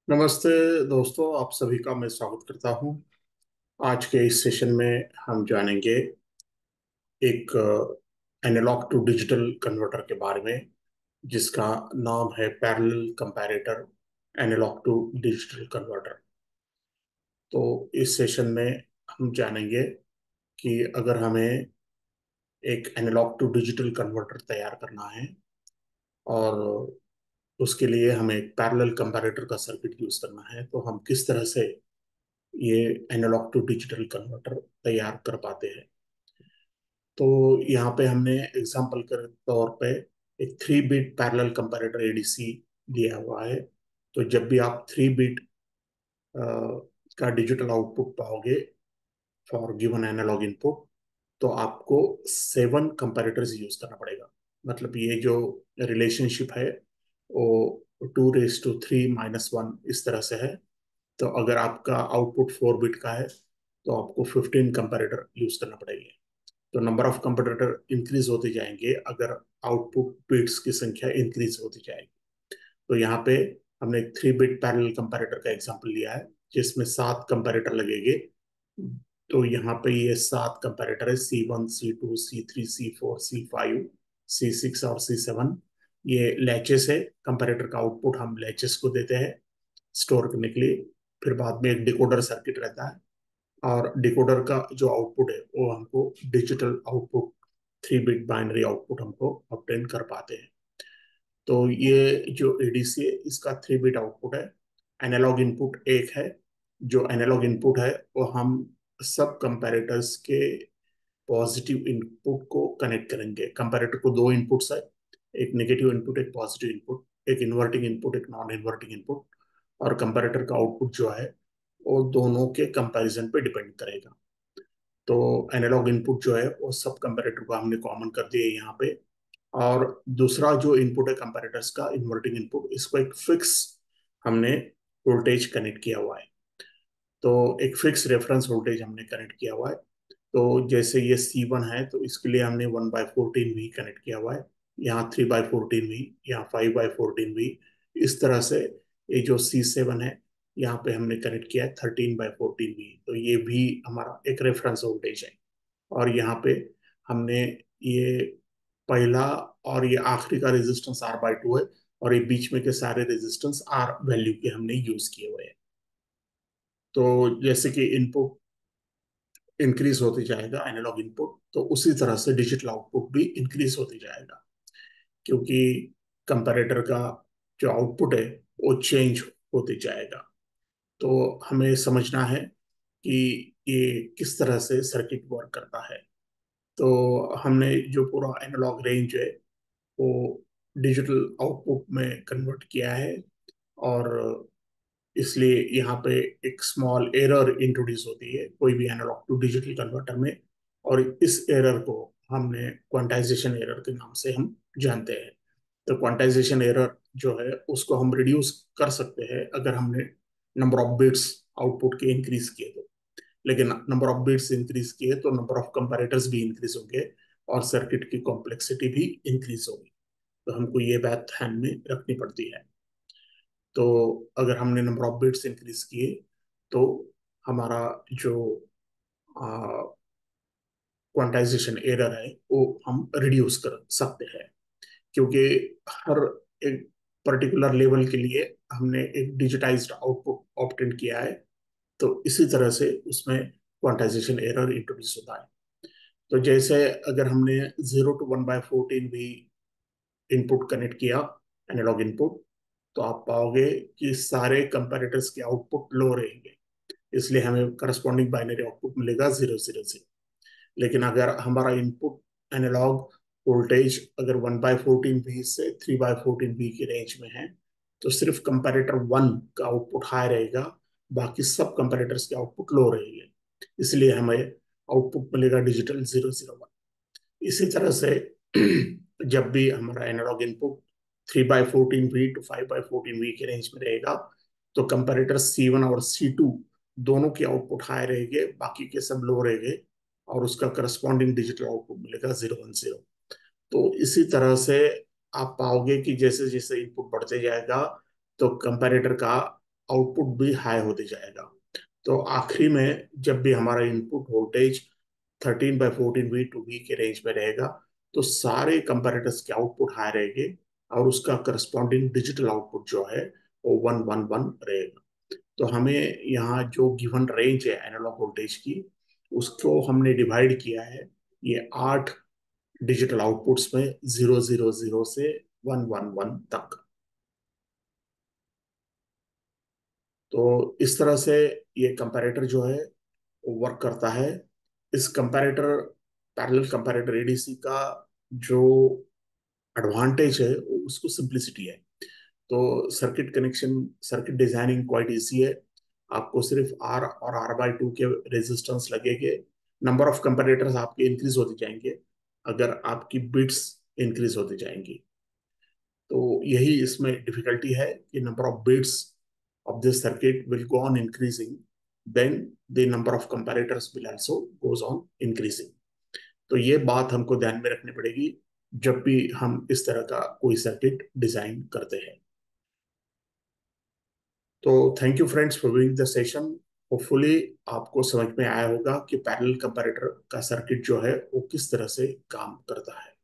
नमस्ते दोस्तों, आप सभी का मैं स्वागत करता हूं। आज के इस सेशन में हम जानेंगे एक एनालॉग टू डिजिटल कन्वर्टर के बारे में, जिसका नाम है parallel comparator analog to digital converter. तो इस सेशन में हम जानेंगे कि अगर हमें एक एनालॉग टू डिजिटल कन्वर्टर तैयार करना है और उसके लिए हमें एक पैरेलल कंपैरेटर का सर्किट यूज करना है, तो हम किस तरह से ये एनालॉग टू डिजिटल कन्वर्टर तैयार कर पाते हैं। तो यहाँ पे हमने एग्जांपल के तौर पे एक 3 बिट पैरेलल कंपैरेटर एडीसी दिया हुआ है। तो जब भी आप 3 बिट का डिजिटल आउटपुट पाओगे फॉर गिवन एनालॉग इनपुट, तो आपको 7 कंपैरेटर्स यूज करना पड़ेगा। मतलब ये जो रिलेशनशिप है वो 2:3 - 1 इस तरह से है। तो अगर आपका आउटपुट 4 बिट का है तो आपको 15 कंपैरेटर यूज करना पड़ेगी। तो नंबर ऑफ कंपैरेटर इंक्रीज होते जाएंगे अगर आउटपुट बिट्स की संख्या इंक्रीज होती जाएगी। तो यहाँ पे हमने एक 3 बिट पैरेलल कंपैरेटर का एग्जांपल लिया है, जिसमें 7 कंपैरेटर लगेंगे। तो यहाँ पे ये 7 कंपैरेटर है: C1, C2, C3, C4, C5, C6 और C7। ये लैचेस है। कंपैरेटर का आउटपुट हम लैचेस को देते हैं स्टोर करने के लिए। फिर बाद में एक डिकोडर सर्किट रहता है, और डिकोडर का जो आउटपुट है वो हमको digital output, 3 bit binary output हमको ऑब्टेन कर पाते हैं। तो ये जो एडीसी है इसका 3 बिट आउटपुट है। एनालॉग इनपुट एक है। जो एनालॉग इनपुट है वो हम सब कंपैरेटर्स के पॉजिटिव इनपुट को कनेक्ट करेंगे। कंपैरेटर को दो इनपुट्स है: एक नेगेटिव इनपुट, एक पॉजिटिव इनपुट, एक इन्वर्टिंग इनपुट, एक नॉन इन्वर्टिंग इनपुट। और कंपैरेटर का आउटपुट जो है वो दोनों के कंपैरिजन पे डिपेंड करेगा। तो एनालॉग इनपुट जो है वो सब कंपैरेटर को हमने कॉमन कर दिया है यहाँ पे। और दूसरा जो इनपुट है कंपैरेटर्स का, इन्वर्टिंग इनपुट, इसको एक फिक्स हमने वोल्टेज कनेक्ट किया हुआ है। तो एक फिक्स रेफरेंस वोल्टेज हमने कनेक्ट किया हुआ है। तो जैसे ये C1 है तो इसके लिए हमने 1/14 भी कनेक्ट किया हुआ है। यहाँ 3/14 भी, यहाँ 5/14 भी। इस तरह से ये जो C7 है यहाँ पे हमने कनेक्ट किया है 13/14 भी। तो ये भी हमारा एक रेफरेंस वोल्टेज है। और यहाँ पे हमने ये पहला और ये आखिरी का रेजिस्टेंस R/2 है, और ये बीच में के सारे रेजिस्टेंस R वैल्यू के हमने यूज किए हुए हैं। तो जैसे कि इनपुट इंक्रीज होते जाएगा एनालॉग इनपुट, तो उसी तरह से डिजिटल आउटपुट भी इंक्रीज होते जाएगा, क्योंकि कंपैरेटर का जो आउटपुट है वो चेंज होते जाएगा। तो हमें समझना है कि ये किस तरह से सर्किट वर्क करता है। तो हमने जो पूरा एनालॉग रेंज है वो डिजिटल आउटपुट में कन्वर्ट किया है। और इसलिए यहाँ पे एक स्मॉल एरर इंट्रोड्यूस होती है कोई भी एनालॉग टू डिजिटल कन्वर्टर में। और इस एरर को हमने क्वांटाइजेशन एरर के नाम से हम जानते हैं। तो क्वांटाइजेशन एरर जो है उसको हम रिड्यूस कर सकते हैं अगर हमने नंबर ऑफ बिट्स आउटपुट के इंक्रीज किए तो। लेकिन नंबर ऑफ बिट्स इंक्रीज किए तो नंबर ऑफ कंपैरेटर्स भी इंक्रीज होंगे और सर्किट की कॉम्प्लेक्सिटी भी इंक्रीज होगी। तो हमको ये बात ध्यान में रखनी पड़ती है। तो अगर हमने नंबर ऑफ बिट्स इंक्रीज किए तो हमारा जो क्वांटाइजेशन एरर है वो हम रिड्यूस कर सकते हैं, क्योंकि हर एक पर्टिकुलर लेवल के लिए हमने एक डिजिटाइज्ड आउटपुट ऑब्टेन किया है। तो इसी तरह से उसमें क्वांटाइजेशन एरर इंट्रोड्यूस होता है। तो जैसे अगर हमने 0 to 1/14 भी इनपुट कनेक्ट किया, एनालॉग इनपुट, तो आप पाओगे कि सारे कंपैरेटर्स के आउटपुट लो रहेंगे। इसलिए हमें करस्पॉन्डिंग बाइनरी आउटपुट मिलेगा 0 0 0। लेकिन अगर हमारा इनपुट एनालॉग वोल्टेज अगर 1/14 भी से 3/14 भी की रेंज में है, तो सिर्फ कंपैरेटर 1 का आउटपुट हाई रहेगा, बाकी सब कंपैरेटर्स के आउटपुट लो रहेंगे। इसलिए हमें आउटपुट मिलेगा डिजिटल 0 0 1। इसी तरह से जब भी हमारा एनालॉग इनपुट 3/14 भी टू 5/14 भी के रेंज में रहेगा, तो कंपैरेटर C1 और C2 दोनों के आउटपुट हाई रहेंगे, बाकी के सब लो रहेंगे। और उसका करस्पॉन्डिंग डिजिटल आउटपुट मिलेगा 0 1 0। तो इसी तरह से आप पाओगे कि जैसे जैसे इनपुट बढ़ते जाएगा तो कंपैरेटर का आउटपुट भी हाई होते जाएगा। तो आखिरी में जब भी हमारा input voltage 13/14 V to V के रेंज में रहेगा, तो सारे कंपैरेटर्स के आउटपुट हाई रहेंगे और उसका करस्पॉन्डिंग डिजिटल आउटपुट जो है वो 111 रहेगा। तो हमें यहाँ जो गिवन रेंज है एनालॉग वोल्टेज की, उसको हमने डिवाइड किया है ये 8 डिजिटल आउटपुट्स में, 000 से 111 तक। तो इस तरह से ये कंपैरेटर जो है वो वर्क करता है। इस कंपैरेटर, पैरेलल कंपैरेटर एडीसी का जो एडवांटेज है वो उसको सिंप्लिसिटी है। तो circuit connection, circuit designing quite easy है। आपको सिर्फ आर और R/2 के रेजिस्टेंस लगेंगे। नंबर ऑफ कंपैरेटर्स आपके इंक्रीज होते जाएंगे अगर आपकी बिट्स इंक्रीज होती जाएंगी। तो यही इसमें डिफिकल्टी है कि number of bits of this circuit will go on increasing, then the number of comparators will also goes on increasing. तो ये बात हमको ध्यान में रखनी पड़ेगी जब भी हम इस तरह का कोई सर्किट डिजाइन करते हैं। तो thank you friends for viewing the session. Hopefully आपको समझ में आया होगा कि पैरेलल कंपैरेटर का सर्किट जो है वो किस तरह से काम करता है।